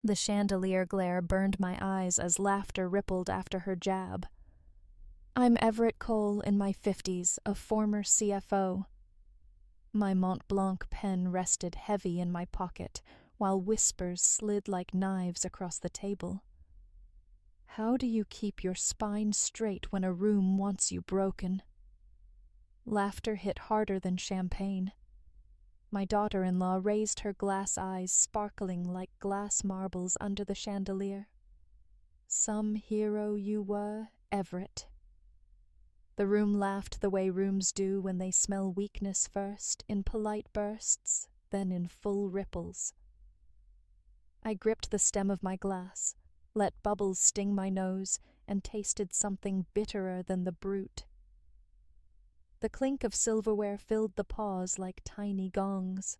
The chandelier glare burned my eyes as laughter rippled after her jab. I'm Everett Cole in my 50s, a former CFO. My Mont Blanc pen rested heavy in my pocket, while whispers slid like knives across the table. How do you keep your spine straight when a room wants you broken? Laughter hit harder than champagne. My daughter-in-law raised her glass eyes, sparkling like glass marbles under the chandelier. Some hero you were, Everett. The room laughed the way rooms do when they smell weakness first, in polite bursts, then in full ripples. I gripped the stem of my glass, let bubbles sting my nose, and tasted something bitterer than the brute. The clink of silverware filled the pause like tiny gongs.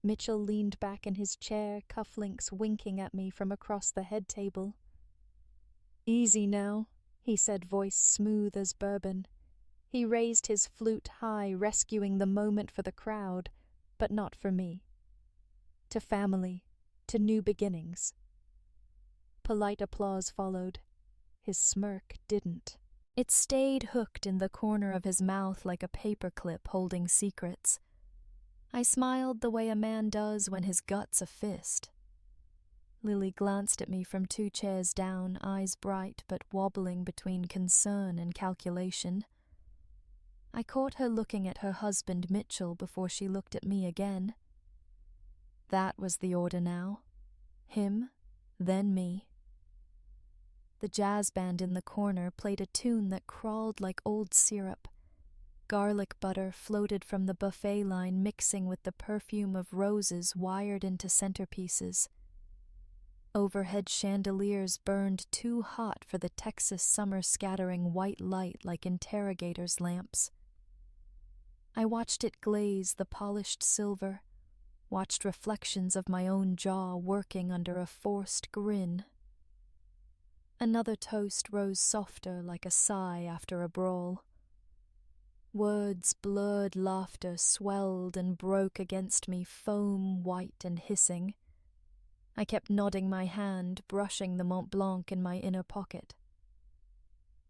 Mitchell leaned back in his chair, cufflinks winking at me from across the head table. Easy now, he said, voice smooth as bourbon. He raised his flute high, rescuing the moment for the crowd, but not for me. To family, to new beginnings. Polite applause followed. His smirk didn't. It stayed hooked in the corner of his mouth like a paperclip holding secrets. I smiled the way a man does when his gut's a fist. Lily glanced at me from 2 chairs down, eyes bright but wobbling between concern and calculation. I caught her looking at her husband Mitchell before she looked at me again. That was the order now. Him, then me. The jazz band in the corner played a tune that crawled like old syrup. Garlic butter floated from the buffet line, mixing with the perfume of roses wired into centerpieces. Overhead chandeliers burned too hot for the Texas summer, scattering white light like interrogators' lamps. I watched it glaze the polished silver, watched reflections of my own jaw working under a forced grin. Another toast rose softer like a sigh after a brawl. Words, blurred laughter swelled and broke against me, foam white and hissing. I kept nodding my hand, brushing the Mont Blanc in my inner pocket.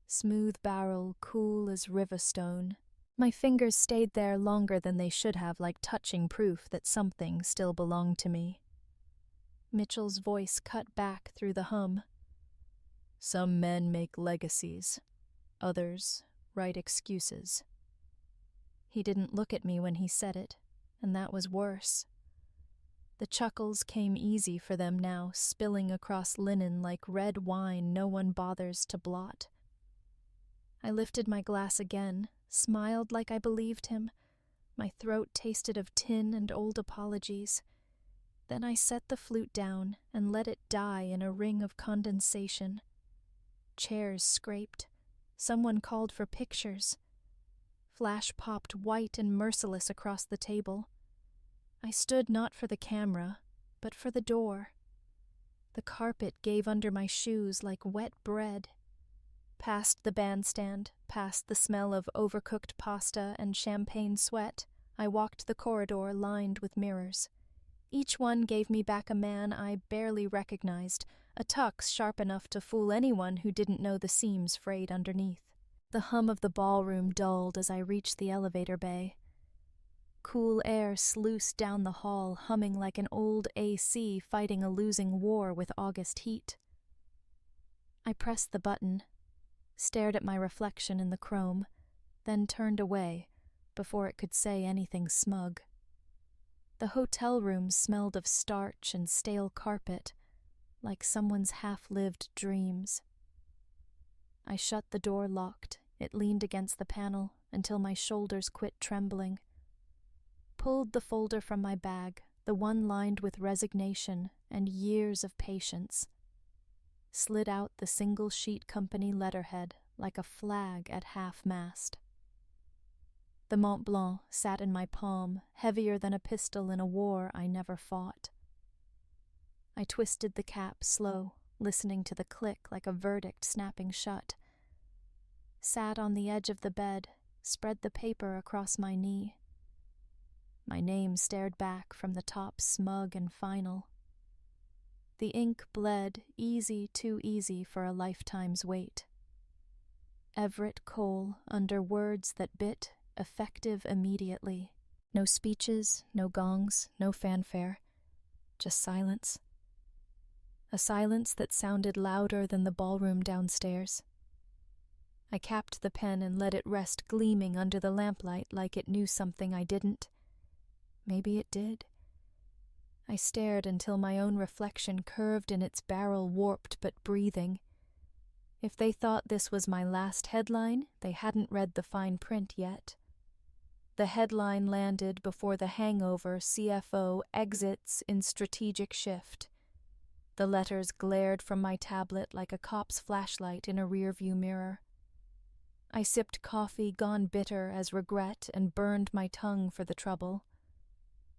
Smooth barrel, cool as river stone. My fingers stayed there longer than they should have, like touching proof that something still belonged to me. Mitchell's voice cut back through the hum. Some men make legacies. Others write excuses. He didn't look at me when he said it, and that was worse. The chuckles came easy for them now, spilling across linen like red wine no one bothers to blot. I lifted my glass again, smiled like I believed him. My throat tasted of tin and old apologies. Then I set the flute down and let it die in a ring of condensation. Chairs scraped. Someone called for pictures. Flash popped white and merciless across the table. I stood not for the camera, but for the door. The carpet gave under my shoes like wet bread. Past the bandstand, past the smell of overcooked pasta and champagne sweat, I walked the corridor lined with mirrors. Each one gave me back a man I barely recognized, a tux sharp enough to fool anyone who didn't know the seams frayed underneath. The hum of the ballroom dulled as I reached the elevator bay. Cool air sluiced down the hall, humming like an old AC fighting a losing war with August heat. I pressed the button, stared at my reflection in the chrome, then turned away before it could say anything smug. The hotel room smelled of starch and stale carpet, like someone's half-lived dreams. I shut the door locked. It leaned against the panel until my shoulders quit trembling. Pulled the folder from my bag, the one lined with resignation and years of patience. Slid out the single-sheet company letterhead like a flag at half-mast. The Mont Blanc sat in my palm, heavier than a pistol in a war I never fought. I twisted the cap slow, listening to the click like a verdict snapping shut. Sat on the edge of the bed, spread the paper across my knee. My name stared back from the top, smug and final. The ink bled easy, too easy for a lifetime's wait. Everett Cole, under words that bit, effective immediately. No speeches, no gongs, no fanfare. Just silence. A silence that sounded louder than the ballroom downstairs. I capped the pen and let it rest gleaming under the lamplight like it knew something I didn't. Maybe it did. I stared until my own reflection curved in its barrel, warped but breathing. If they thought this was my last headline, they hadn't read the fine print yet. The headline landed before the hangover CFO exits in strategic shift. The letters glared from my tablet like a cop's flashlight in a rearview mirror. I sipped coffee gone bitter as regret and burned my tongue for the trouble.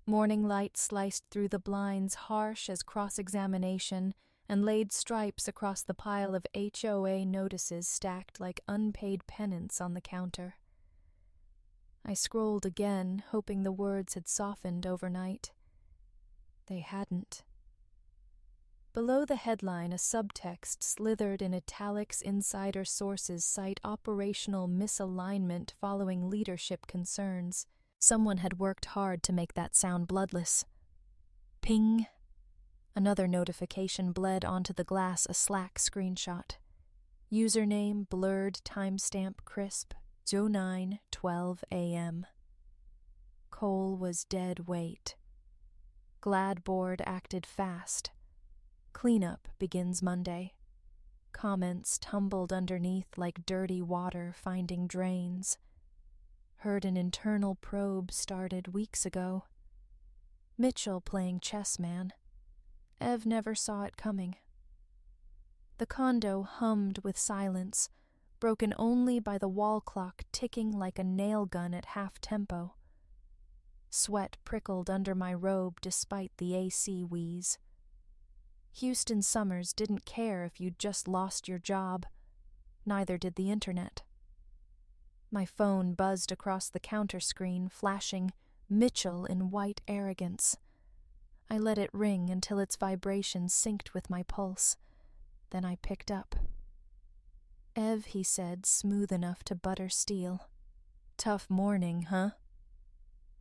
Morning light sliced through the blinds harsh as cross-examination and laid stripes across the pile of HOA notices stacked like unpaid penance on the counter. I scrolled again, hoping the words had softened overnight. They hadn't. Below the headline, a subtext slithered in italics. Insider sources cite operational misalignment following leadership concerns. Someone had worked hard to make that sound bloodless. Ping. Another notification bled onto the glass, a Slack screenshot. Username blurred, timestamp crisp, 09:12 a.m. Cole was dead weight. Gladboard acted fast. Cleanup begins Monday. Comments tumbled underneath like dirty water finding drains. Heard an internal probe started weeks ago. Mitchell playing chess, man. Ev never saw it coming. The condo hummed with silence, broken only by the wall clock ticking like a nail gun at half tempo. Sweat prickled under my robe despite the AC wheeze. Houston summers didn't care if you'd just lost your job. Neither did the internet. My phone buzzed across the counter screen, flashing Mitchell in white arrogance. I let it ring until its vibration synced with my pulse. Then I picked up. Ev, he said, smooth enough to butter steel. Tough morning, huh?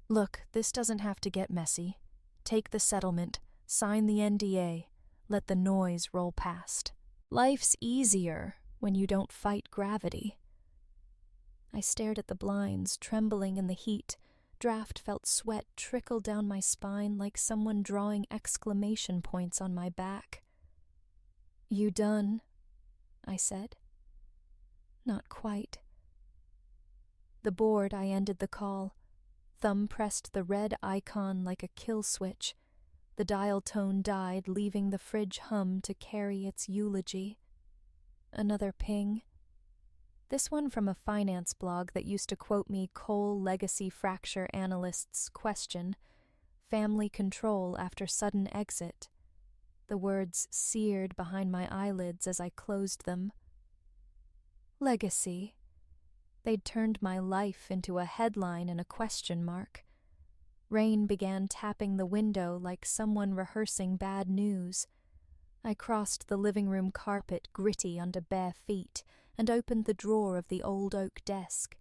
Look, this doesn't have to get messy. Take the settlement, sign the NDA, let the noise roll past. Life's easier when you don't fight gravity. I stared at the blinds, trembling in the heat. Draft felt sweat trickle down my spine like someone drawing exclamation points on my back. You done? I said. Not quite. The bored, I ended the call. Thumb pressed the red icon like a kill switch. The dial tone died, leaving the fridge hum to carry its eulogy. Another ping. This one from a finance blog that used to quote me Cole legacy fracture analyst's question, family control after sudden exit. The words seared behind my eyelids as I closed them. Legacy. They'd turned my life into a headline and a question mark. Rain began tapping the window like someone rehearsing bad news. I crossed the living room carpet gritty under bare feet and opened the drawer of the old oak desk.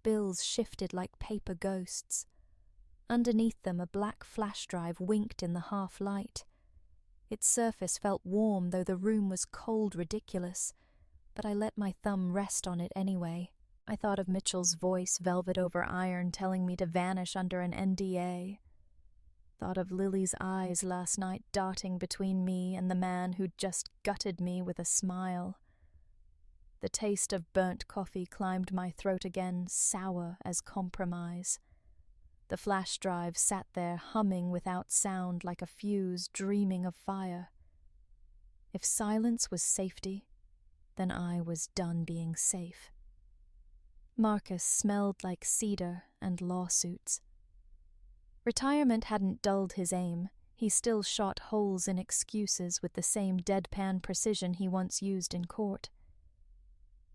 Bills shifted like paper ghosts. Underneath them a black flash drive winked in the half light. Its surface felt warm though the room was cold ridiculous, but I let my thumb rest on it anyway. I thought of Mitchell's voice velvet over iron telling me to vanish under an NDA. Thought of Lily's eyes last night darting between me and the man who'd just gutted me with a smile. The taste of burnt coffee climbed my throat again, sour as compromise. The flash drive sat there humming without sound like a fuse dreaming of fire. If silence was safety, then I was done being safe. Marcus smelled like cedar and lawsuits. Retirement hadn't dulled his aim. He still shot holes in excuses with the same deadpan precision he once used in court.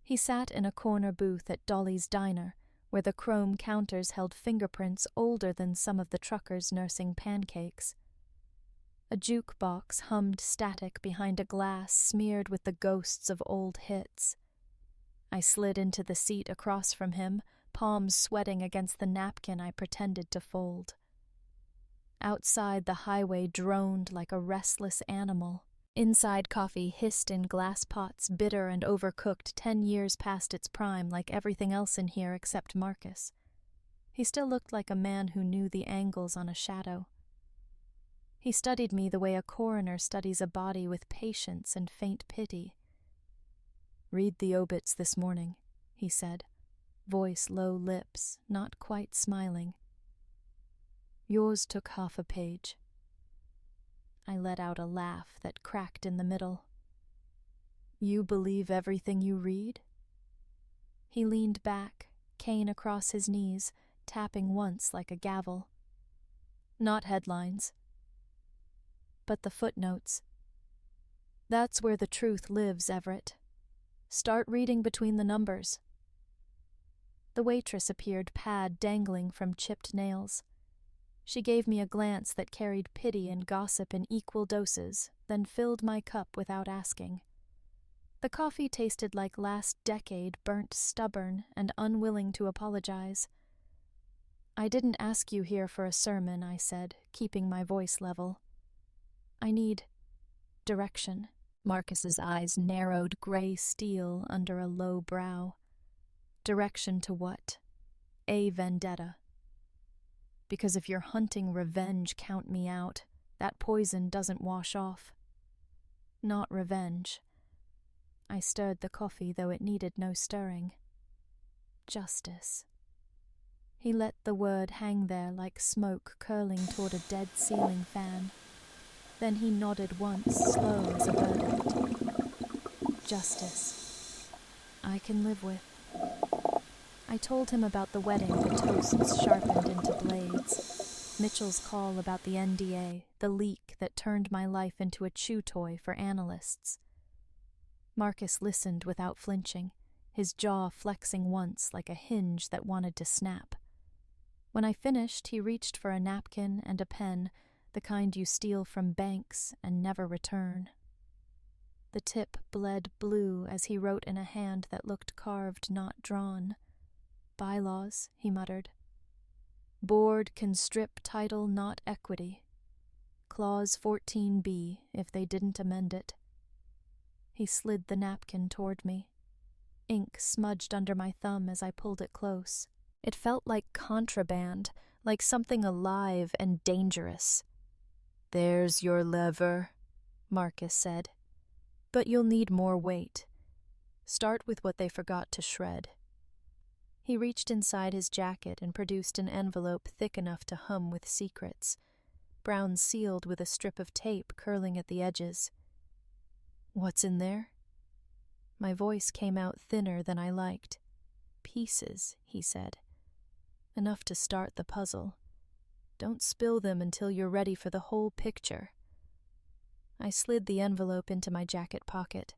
He sat in a corner booth at Dolly's Diner, where the chrome counters held fingerprints older than some of the truckers nursing pancakes. A jukebox hummed static behind a glass smeared with the ghosts of old hits. I slid into the seat across from him, palms sweating against the napkin I pretended to fold. Outside, the highway droned like a restless animal. Inside, coffee hissed in glass pots, bitter and overcooked 10 years past its prime, like everything else in here except Marcus. He still looked like a man who knew the angles on a shadow. He studied me the way a coroner studies a body with patience and faint pity. "Read the obits this morning," he said, voice low, lips not quite smiling. "Yours took half a page." I let out a laugh that cracked in the middle. "You believe everything you read?" He leaned back, cane across his knees, tapping once like a gavel. "Not headlines, but the footnotes. That's where the truth lives, Everett. Start reading between the numbers." The waitress appeared, pad dangling from chipped nails. She gave me a glance that carried pity and gossip in equal doses, then filled my cup without asking. The coffee tasted like last decade, burnt stubborn and unwilling to apologize. "I didn't ask you here for a sermon," I said, keeping my voice level. "I need direction." Marcus's eyes narrowed gray steel under a low brow. "Direction to what? A vendetta. Because if you're hunting revenge, count me out. That poison doesn't wash off." "Not revenge." I stirred the coffee, though it needed no stirring. "Justice." He let the word hang there like smoke curling toward a dead ceiling fan. Then he nodded once, slow as a verdict. "Justice. I can live with." I told him about the wedding, the toasts sharpened into blades. Mitchell's call about the NDA, the leak that turned my life into a chew toy for analysts. Marcus listened without flinching, his jaw flexing once like a hinge that wanted to snap. When I finished, he reached for a napkin and a pen, the kind you steal from banks and never return. The tip bled blue as he wrote in a hand that looked carved, not drawn. "Bylaws," he muttered. "Board can strip title, not equity. Clause 14B, if they didn't amend it." He slid the napkin toward me. Ink smudged under my thumb as I pulled it close. It felt like contraband, like something alive and dangerous. "There's your lever," Marcus said. "But you'll need more weight. Start with what they forgot to shred." He reached inside his jacket and produced an envelope thick enough to hum with secrets, brown sealed with a strip of tape curling at the edges. "What's in there?" My voice came out thinner than I liked. "Pieces," he said. "Enough to start the puzzle. Don't spill them until you're ready for the whole picture." I slid the envelope into my jacket pocket.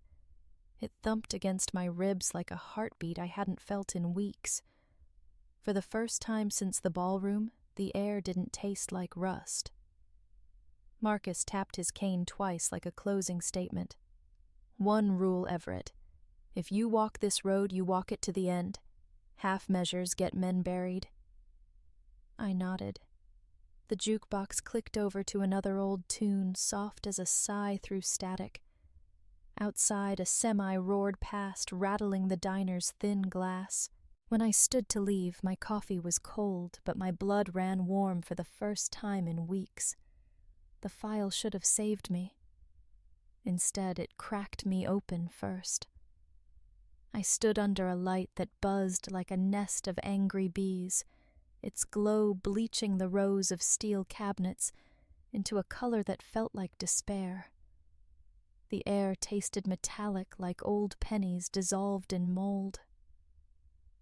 It thumped against my ribs like a heartbeat I hadn't felt in weeks. For the first time since the ballroom, the air didn't taste like rust. Marcus tapped his cane twice like a closing statement. "One rule, Everett. If you walk this road, you walk it to the end. Half measures get men buried." I nodded. The jukebox clicked over to another old tune, soft as a sigh through static. Outside, a semi roared past, rattling the diner's thin glass. When I stood to leave, my coffee was cold, but my blood ran warm for the first time in weeks. The file should have saved me. Instead, it cracked me open first. I stood under a light that buzzed like a nest of angry bees, its glow bleaching the rows of steel cabinets into a color that felt like despair. The air tasted metallic like old pennies dissolved in mold.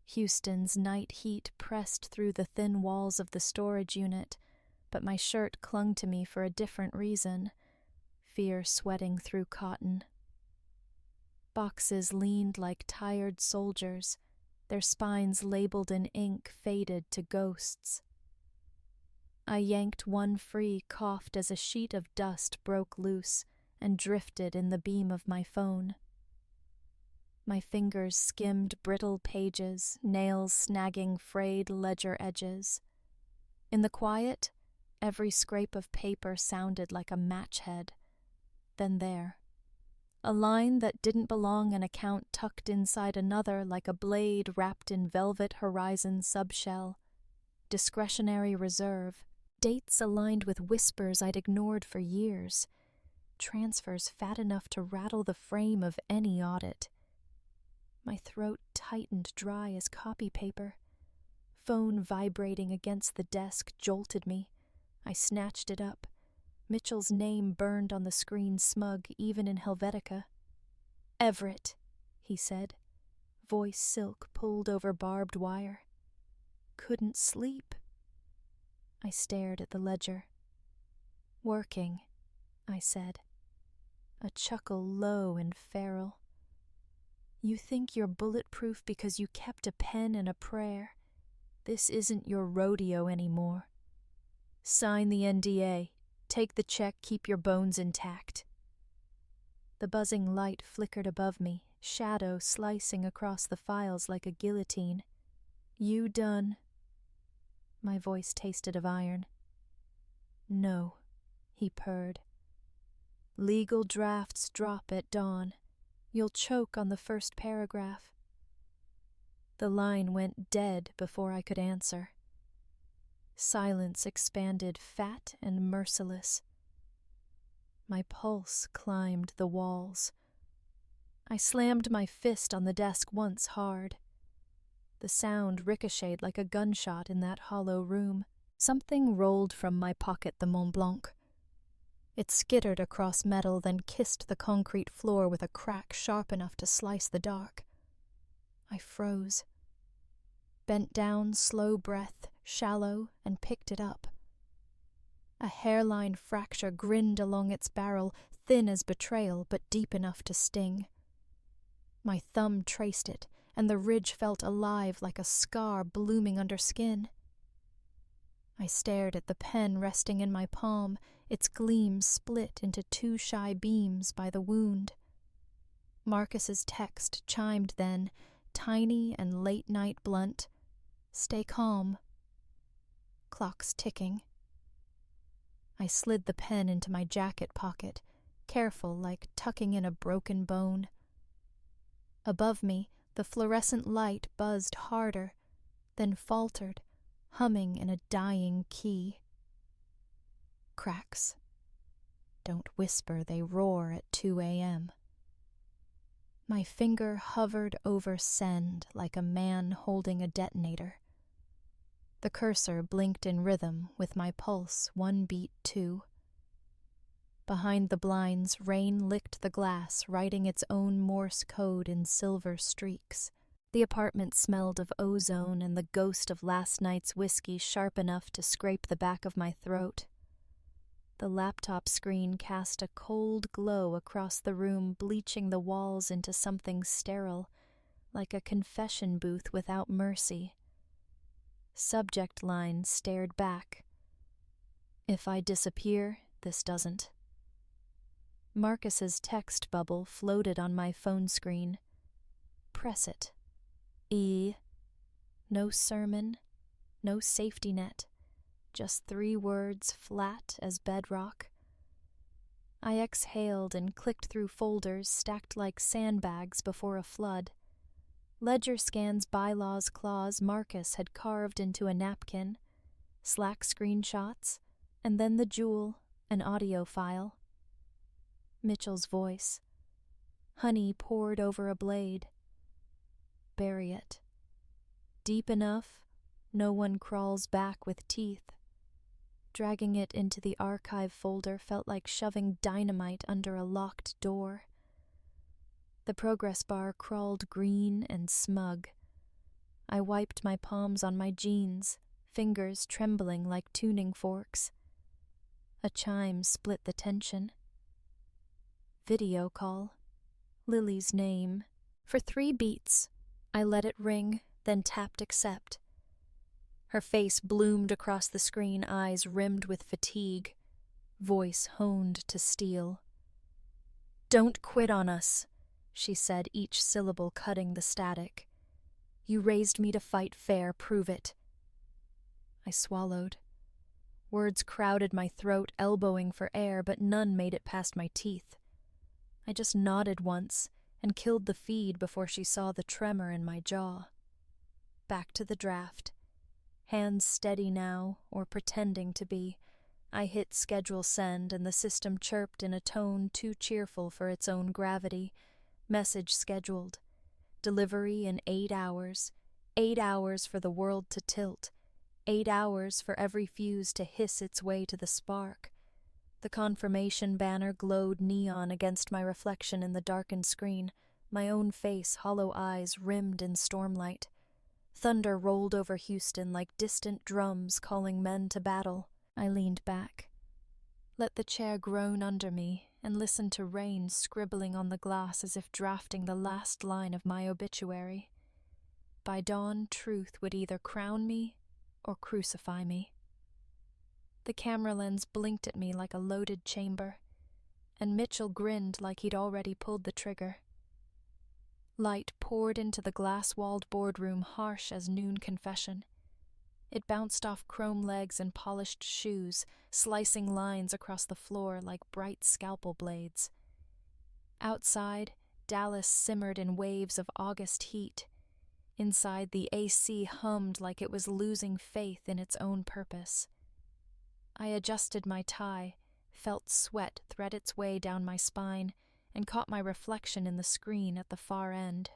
Houston's night heat pressed through the thin walls of the storage unit, but my shirt clung to me for a different reason, fear sweating through cotton. Boxes leaned like tired soldiers, their spines labeled in ink faded to ghosts. I yanked one free, coughed as a sheet of dust broke loose and drifted in the beam of my phone. My fingers skimmed brittle pages, nails snagging frayed ledger edges. In the quiet, every scrape of paper sounded like a match head. Then there, a line that didn't belong an account tucked inside another like a blade wrapped in velvet horizon subshell. Discretionary reserve. Dates aligned with whispers I'd ignored for years. Transfers fat enough to rattle the frame of any audit. My throat tightened dry as copy paper. Phone vibrating against the desk jolted me. I snatched it up. Mitchell's name burned on the screen smug even in Helvetica. "Everett," he said, voice silk pulled over barbed wire. "Couldn't sleep." I stared at the ledger. "Working," I said. A chuckle low and feral. "You think you're bulletproof because you kept a pen and a prayer. This isn't your rodeo anymore. Sign the NDA. Take the check, keep your bones intact." The buzzing light flickered above me, shadow slicing across the files like a guillotine. "You done?" My voice tasted of iron. "No," he purred. "Legal drafts drop at dawn. You'll choke on the first paragraph." The line went dead before I could answer. Silence expanded fat and merciless. My pulse climbed the walls. I slammed my fist on the desk once hard. The sound ricocheted like a gunshot in that hollow room. Something rolled from my pocket the Mont Blanc. It skittered across metal, then kissed the concrete floor with a crack sharp enough to slice the dark. I froze. Bent down, slow breath, shallow, and picked it up. A hairline fracture grinned along its barrel, thin as betrayal, but deep enough to sting. My thumb traced it, and the ridge felt alive like a scar blooming under skin. I stared at the pen resting in my palm, its gleam split into two shy beams by the wound. Marcus's text chimed then, tiny and late-night blunt. "Stay calm." Clock's ticking. I slid the pen into my jacket pocket, careful like tucking in a broken bone. Above me, the fluorescent light buzzed harder, then faltered, humming in a dying key. Cracks. Don't whisper, they roar at 2 a.m. My finger hovered over send like a man holding a detonator. The cursor blinked in rhythm with my pulse 1 beat 2. Behind the blinds, rain licked the glass, writing its own Morse code in silver streaks. The apartment smelled of ozone and the ghost of last night's whiskey sharp enough to scrape the back of my throat. The laptop screen cast a cold glow across the room, bleaching the walls into something sterile, like a confession booth without mercy. Subject line stared back. "If I disappear, this doesn't." Marcus's text bubble floated on my phone screen. "Press it. E." No sermon, no safety net, just 3 words flat as bedrock. I exhaled and clicked through folders stacked like sandbags before a flood. Ledger scans bylaws clause Marcus had carved into a napkin, Slack screenshots, and then the jewel, an audio file. Mitchell's voice. Honey poured over a blade. Bury it. Deep enough, no one crawls back with teeth. Dragging it into the archive folder felt like shoving dynamite under a locked door. The progress bar crawled green and smug. I wiped my palms on my jeans, fingers trembling like tuning forks. A chime split the tension. Video call. Lily's name. For 3 beats, I let it ring, then tapped accept. Her face bloomed across the screen, eyes rimmed with fatigue, voice honed to steel. "Don't quit on us," she said, each syllable cutting the static. "You raised me to fight fair, prove it." I swallowed. Words crowded my throat, elbowing for air, but none made it past my teeth. I just nodded once and killed the feed before she saw the tremor in my jaw. Back to the draft. Hands steady now, or pretending to be. I hit schedule send, and the system chirped in a tone too cheerful for its own gravity. Message scheduled. Delivery in 8 hours. 8 hours for the world to tilt. 8 hours for every fuse to hiss its way to the spark. The confirmation banner glowed neon against my reflection in the darkened screen, my own face, hollow eyes rimmed in stormlight. Thunder rolled over Houston like distant drums calling men to battle. I leaned back, let the chair groan under me, and listened to rain scribbling on the glass as if drafting the last line of my obituary. By dawn, truth would either crown me or crucify me. The camera lens blinked at me like a loaded chamber, and Mitchell grinned like he'd already pulled the trigger. Light poured into the glass-walled boardroom, harsh as noon confession. It bounced off chrome legs and polished shoes, slicing lines across the floor like bright scalpel blades. Outside, Dallas simmered in waves of August heat. Inside, the AC hummed like it was losing faith in its own purpose. I adjusted my tie, felt sweat thread its way down my spine, and caught my reflection in the screen at the far end.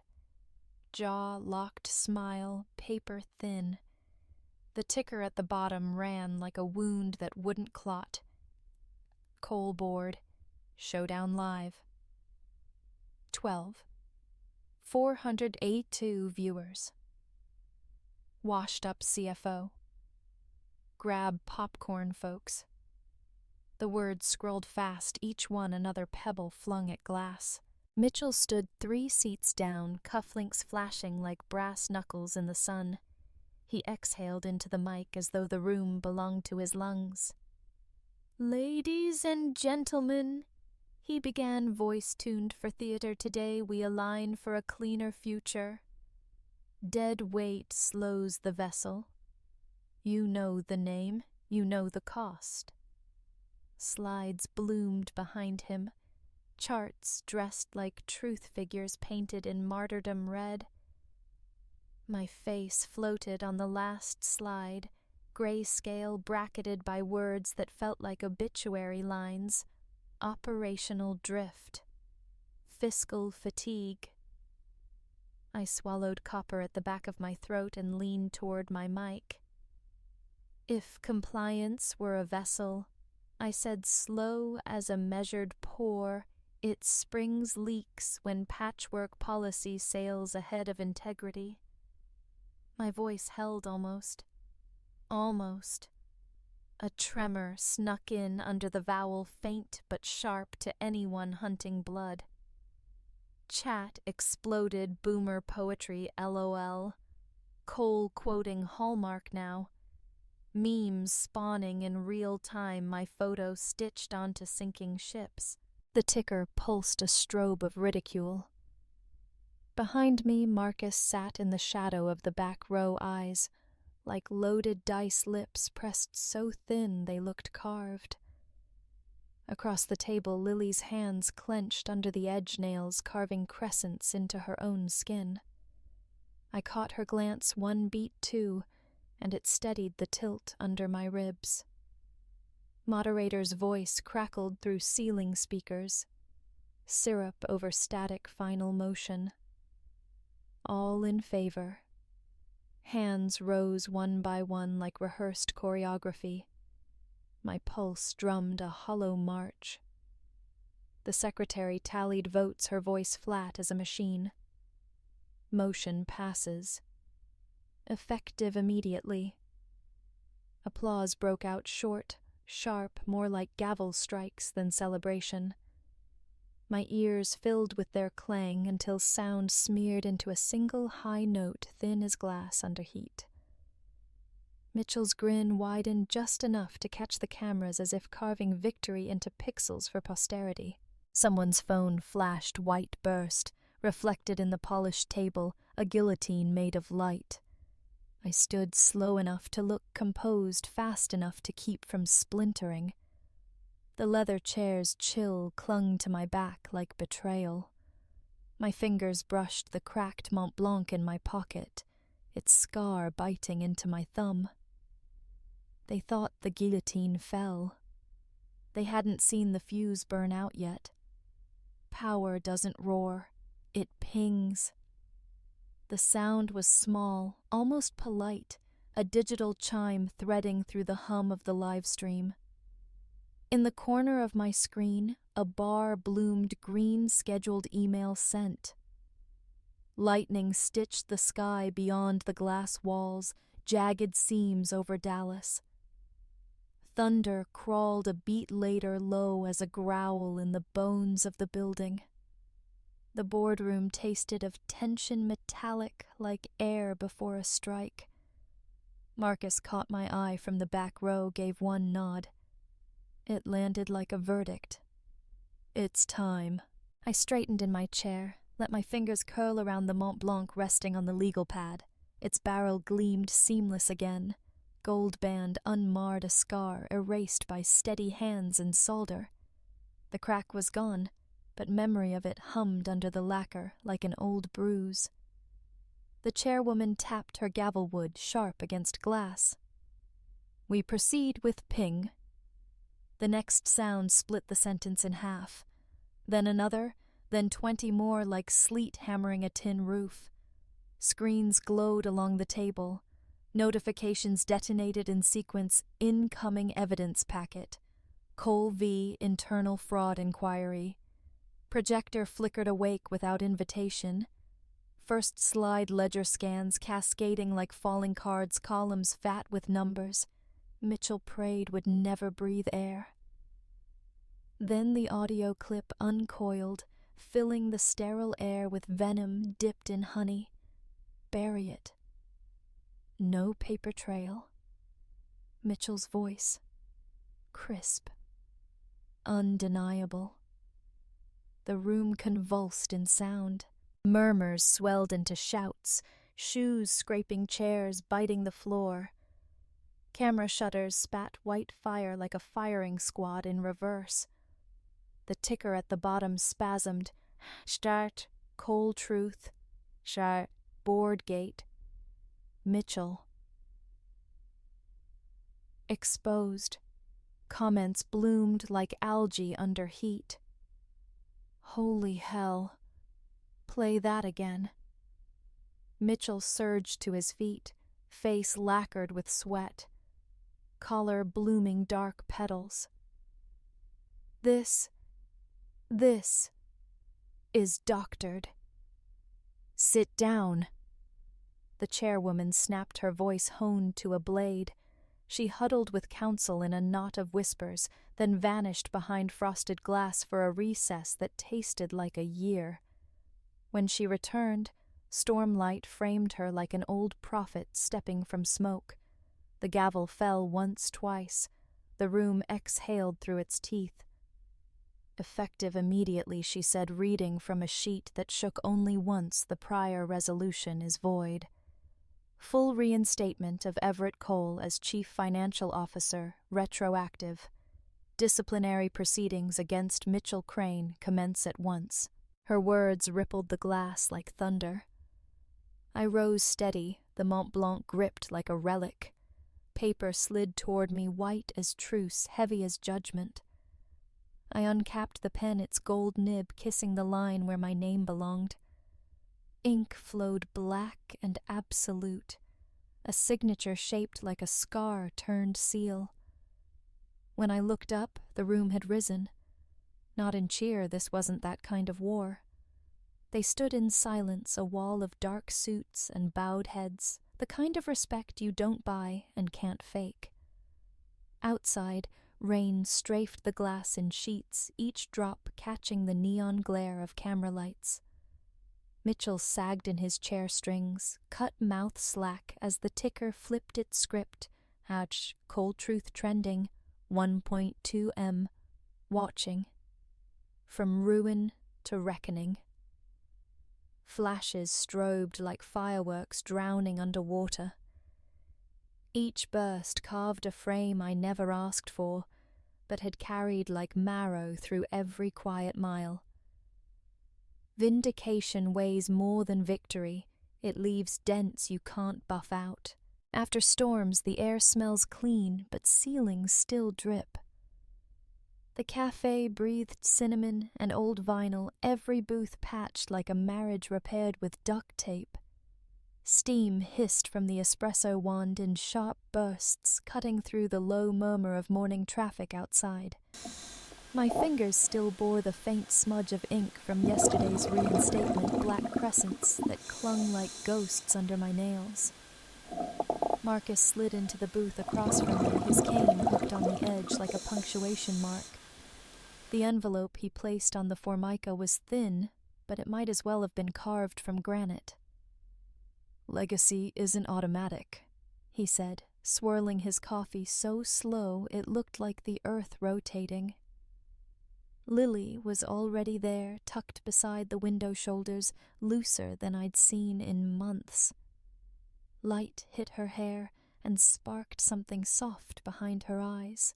Jaw locked, smile, paper thin. The ticker at the bottom ran like a wound that wouldn't clot. Coal board. Showdown live. 12. 482 viewers. Washed up CFO. Grab popcorn, folks. The words scrolled fast, each one another pebble flung at glass. Mitchell stood 3 seats down, cufflinks flashing like brass knuckles in the sun. He exhaled into the mic as though the room belonged to his lungs. "Ladies and gentlemen," he began, voice tuned for theater. "Today we align for a cleaner future. Dead weight slows the vessel. You know the name, you know the cost." Slides bloomed behind him, charts dressed like truth figures painted in martyrdom red. My face floated on the last slide, grayscale bracketed by words that felt like obituary lines. Operational drift. Fiscal fatigue. I swallowed copper at the back of my throat and leaned toward my mic. If compliance were a vessel, I said, slow as a measured pour, its springs leaks when patchwork policy sails ahead of integrity. My voice held almost. Almost. A tremor snuck in under the vowel, faint but sharp to anyone hunting blood. Chat exploded boomer poetry, LOL. Cole quoting Hallmark now. Memes spawning in real time, my photo stitched onto sinking ships. The ticker pulsed a strobe of ridicule. Behind me, Marcus sat in the shadow of the back row eyes, like loaded dice lips pressed so thin they looked carved. Across the table, Lily's hands clenched under the edge nails, carving crescents into her own skin. I caught her glance one beat too, and it steadied the tilt under my ribs. Moderator's voice crackled through ceiling speakers. Syrup over static final motion. All in favor. Hands rose one by one like rehearsed choreography. My pulse drummed a hollow march. The secretary tallied votes, her voice flat as a machine. Motion passes. Effective immediately. Applause broke out short, sharp, more like gavel strikes than celebration. My ears filled with their clang until sound smeared into a single high note thin as glass under heat. Mitchell's grin widened just enough to catch the cameras as if carving victory into pixels for posterity. Someone's phone flashed white burst, reflected in the polished table, a guillotine made of light. I stood slow enough to look composed, fast enough to keep from splintering. The leather chair's chill clung to my back like betrayal. My fingers brushed the cracked Mont Blanc in my pocket, its scar biting into my thumb. They thought the guillotine fell. They hadn't seen the fuse burn out yet. Power doesn't roar, it pings. The sound was small, almost polite, a digital chime threading through the hum of the live stream. In the corner of my screen, a bar bloomed green scheduled email sent. Lightning stitched the sky beyond the glass walls, jagged seams over Dallas. Thunder crawled a beat later low as a growl in the bones of the building. The boardroom tasted of tension metallic like air before a strike. Marcus caught my eye from the back row, gave one nod. It landed like a verdict. It's time. I straightened in my chair, let my fingers curl around the Mont Blanc resting on the legal pad. Its barrel gleamed seamless again. Gold band unmarred a scar erased by steady hands and solder. The crack was gone, but memory of it hummed under the lacquer like an old bruise. The chairwoman tapped her gavel wood sharp against glass. We proceed with ping. The next sound split the sentence in half. Then another, then 20 more like sleet hammering a tin roof. Screens glowed along the table. Notifications detonated in sequence: incoming evidence packet. Cole v. Internal fraud inquiry. Projector flickered awake without invitation. First slide ledger scans cascading like falling cards, columns fat with numbers. Mitchell prayed would never breathe air. Then the audio clip uncoiled, filling the sterile air with venom dipped in honey. Bury it. No paper trail. Mitchell's voice. Crisp. Undeniable. The room convulsed in sound. Murmurs swelled into shouts, shoes scraping chairs, biting the floor. Camera shutters spat white fire like a firing squad in reverse. The ticker at the bottom spasmed. Start, cold truth. Start, board gate. Mitchell. Exposed. Comments bloomed like algae under heat. Holy hell. Play that again. Mitchell surged to his feet, face lacquered with sweat. Collar blooming dark petals. This is doctored. Sit down. The chairwoman snapped, her voice honed to a blade. She huddled with counsel in a knot of whispers, then vanished behind frosted glass for a recess that tasted like a year. When she returned, stormlight framed her like an old prophet stepping from smoke. The gavel fell once, twice. The room exhaled through its teeth. Effective immediately, she said, reading from a sheet that shook only once. The prior resolution is void. Full reinstatement of Everett Cole as Chief Financial Officer, retroactive. Disciplinary proceedings against Mitchell Crane commence at once. Her words rippled the glass like thunder. I rose steady, the Mont Blanc gripped like a relic. Paper slid toward me, white as truce, heavy as judgment. I uncapped the pen, its gold nib kissing the line where my name belonged. Ink flowed black and absolute, a signature shaped like a scar turned seal. When I looked up, the room had risen. Not in cheer, this wasn't that kind of war. They stood in silence, a wall of dark suits and bowed heads, the kind of respect you don't buy and can't fake. Outside, rain strafed the glass in sheets, each drop catching the neon glare of camera lights. Mitchell sagged in his chair strings, cut mouth slack as the ticker flipped its script, #Cold Truth Trending 1.2M. Watching. From ruin to reckoning. Flashes strobed like fireworks drowning under water. Each burst carved a frame I never asked for, but had carried like marrow through every quiet mile. Vindication weighs more than victory. It leaves dents you can't buff out. After storms, the air smells clean, but ceilings still drip. The cafe breathed cinnamon and old vinyl, every booth patched like a marriage repaired with duct tape. Steam hissed from the espresso wand in sharp bursts, cutting through the low murmur of morning traffic outside. My fingers still bore the faint smudge of ink from yesterday's reinstatement black crescents that clung like ghosts under my nails. Marcus slid into the booth across from me, his cane hooked on the edge like a punctuation mark. The envelope he placed on the formica was thin, but it might as well have been carved from granite. "Legacy isn't automatic," he said, swirling his coffee so slow it looked like the earth rotating. Lily was already there, tucked beside the window shoulders, looser than I'd seen in months. Light hit her hair and sparked something soft behind her eyes.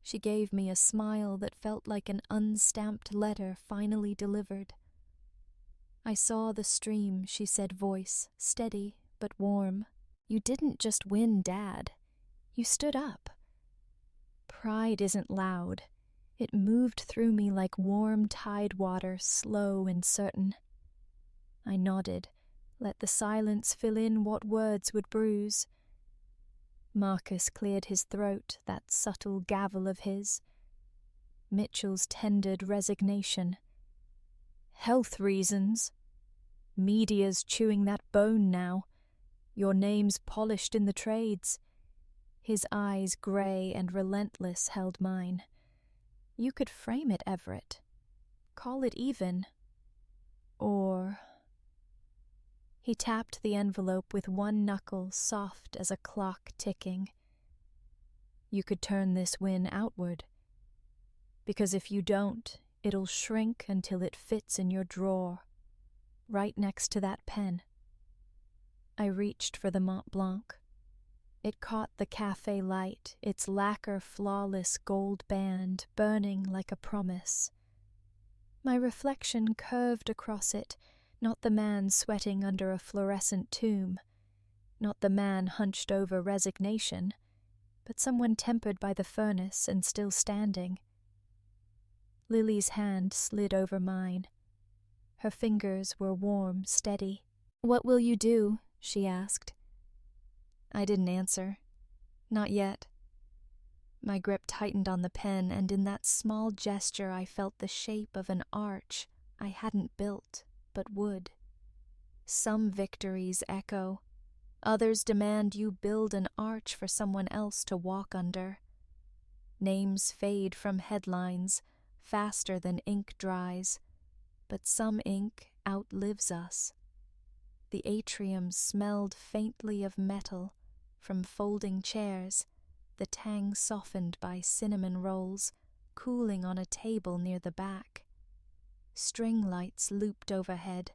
She gave me a smile that felt like an unstamped letter finally delivered. I saw the stream, she said, voice, steady but warm. "You didn't just win, Dad. You stood up." Pride isn't loud. It moved through me like warm tide water, slow and certain. I nodded, let the silence fill in what words would bruise. Marcus cleared his throat, that subtle gavel of his. Mitchell's tendered resignation. "Health reasons. Media's chewing that bone now. Your name's polished in the trades." His eyes, grey and relentless, held mine. "You could frame it, Everett. Call it even. Or..." He tapped the envelope with one knuckle, soft as a clock ticking. "You could turn this win outward. Because if you don't, it'll shrink until it fits in your drawer, right next to that pen." I reached for the Mont Blanc. It caught the cafe light, its lacquer flawless gold band burning like a promise. My reflection curved across it, not the man sweating under a fluorescent tomb, not the man hunched over resignation, but someone tempered by the furnace and still standing. Lily's hand slid over mine. Her fingers were warm, steady. "What will you do?" she asked. I didn't answer. Not yet. My grip tightened on the pen, and in that small gesture I felt the shape of an arch I hadn't built, but would. Some victories echo. Others demand you build an arch for someone else to walk under. Names fade from headlines, faster than ink dries, but some ink outlives us. The atrium smelled faintly of metal, from folding chairs, the tang softened by cinnamon rolls, cooling on a table near the back. String lights looped overhead,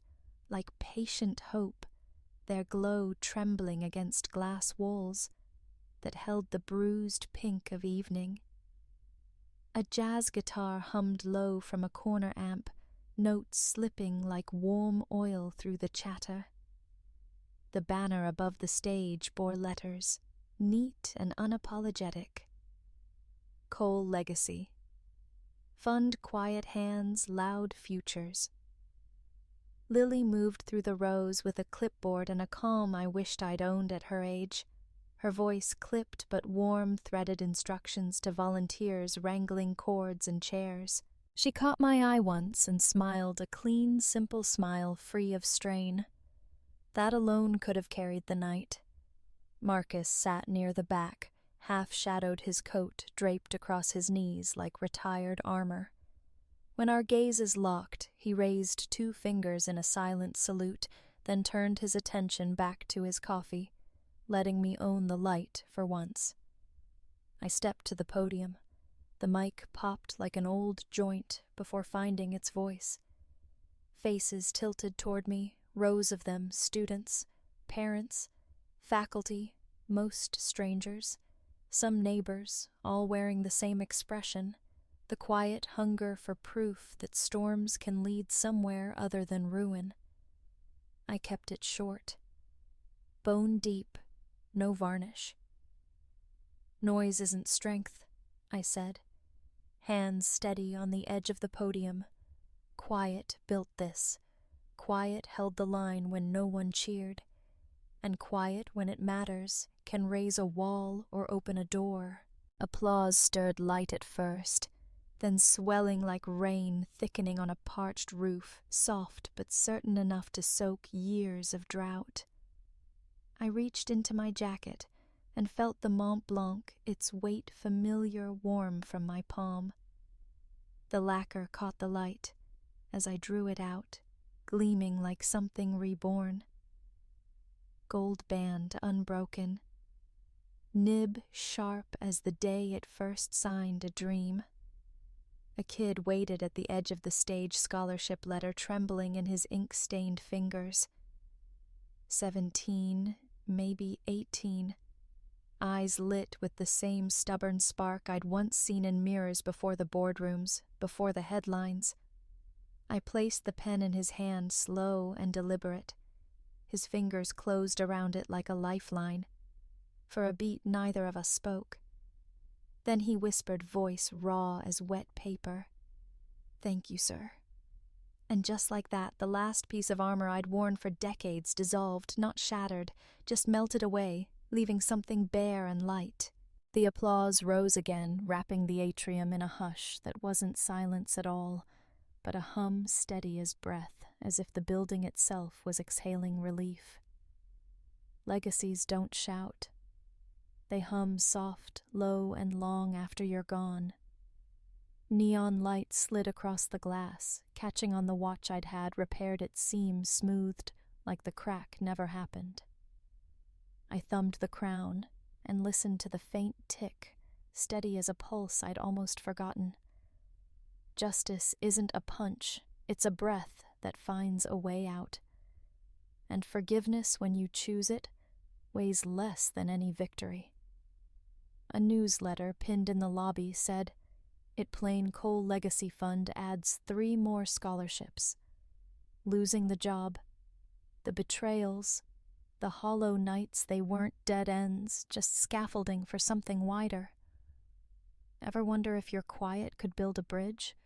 like patient hope, their glow trembling against glass walls that held the bruised pink of evening. A jazz guitar hummed low from a corner amp, notes slipping like warm oil through the chatter. The banner above the stage bore letters, neat and unapologetic. Cole Legacy. Fund quiet hands, loud futures. Lily moved through the rows with a clipboard and a calm I wished I'd owned at her age. Her voice clipped but warm threaded instructions to volunteers wrangling cords and chairs. She caught my eye once and smiled a clean, simple smile free of strain. That alone could have carried the night. Marcus sat near the back, half-shadowed his coat draped across his knees like retired armor. When our gazes locked, he raised 2 fingers in a silent salute, then turned his attention back to his coffee. letting me own the light for once. I stepped to the podium. The mic popped like an old joint before finding its voice. Faces tilted toward me, rows of them, students, parents, faculty, most strangers, some neighbors, all wearing the same expression, the quiet hunger for proof that storms can lead somewhere other than ruin. I kept it short. Bone deep, no varnish. Noise isn't strength, I said, hands steady on the edge of the podium. Quiet built this. Quiet held the line when no one cheered. And quiet, when it matters, can raise a wall or open a door. Applause stirred light at first, then swelling like rain thickening on a parched roof, soft but certain enough to soak years of drought. I reached into my jacket and felt the Mont Blanc, its weight familiar warm from my palm. The lacquer caught the light as I drew it out, gleaming like something reborn. Gold band unbroken, nib sharp as the day it first signed a dream. A kid waited at the edge of the stage scholarship letter, trembling in his ink-stained fingers. 17, maybe 18. Eyes lit with the same stubborn spark I'd once seen in mirrors before the boardrooms, before the headlines. I placed the pen in his hand, slow and deliberate. His fingers closed around it like a lifeline. For a beat, neither of us spoke. Then he whispered, voice raw as wet paper, "Thank you, sir." And just like that, the last piece of armor I'd worn for decades dissolved, not shattered, just melted away, leaving something bare and light. The applause rose again, wrapping the atrium in a hush that wasn't silence at all, but a hum steady as breath, as if the building itself was exhaling relief. Legacies don't shout. They hum soft, low, and long after you're gone. Neon light slid across the glass, catching on the watch I'd had, repaired its seam, smoothed like the crack never happened. I thumbed the crown and listened to the faint tick, steady as a pulse I'd almost forgotten. Justice isn't a punch, it's a breath that finds a way out. And forgiveness, when you choose it, weighs less than any victory. A newsletter pinned in the lobby said, "It Plain Coal Legacy Fund adds 3 more scholarships." Losing the job, the betrayals, the hollow nights they weren't dead ends, just scaffolding for something wider. Ever wonder if your quiet could build a bridge?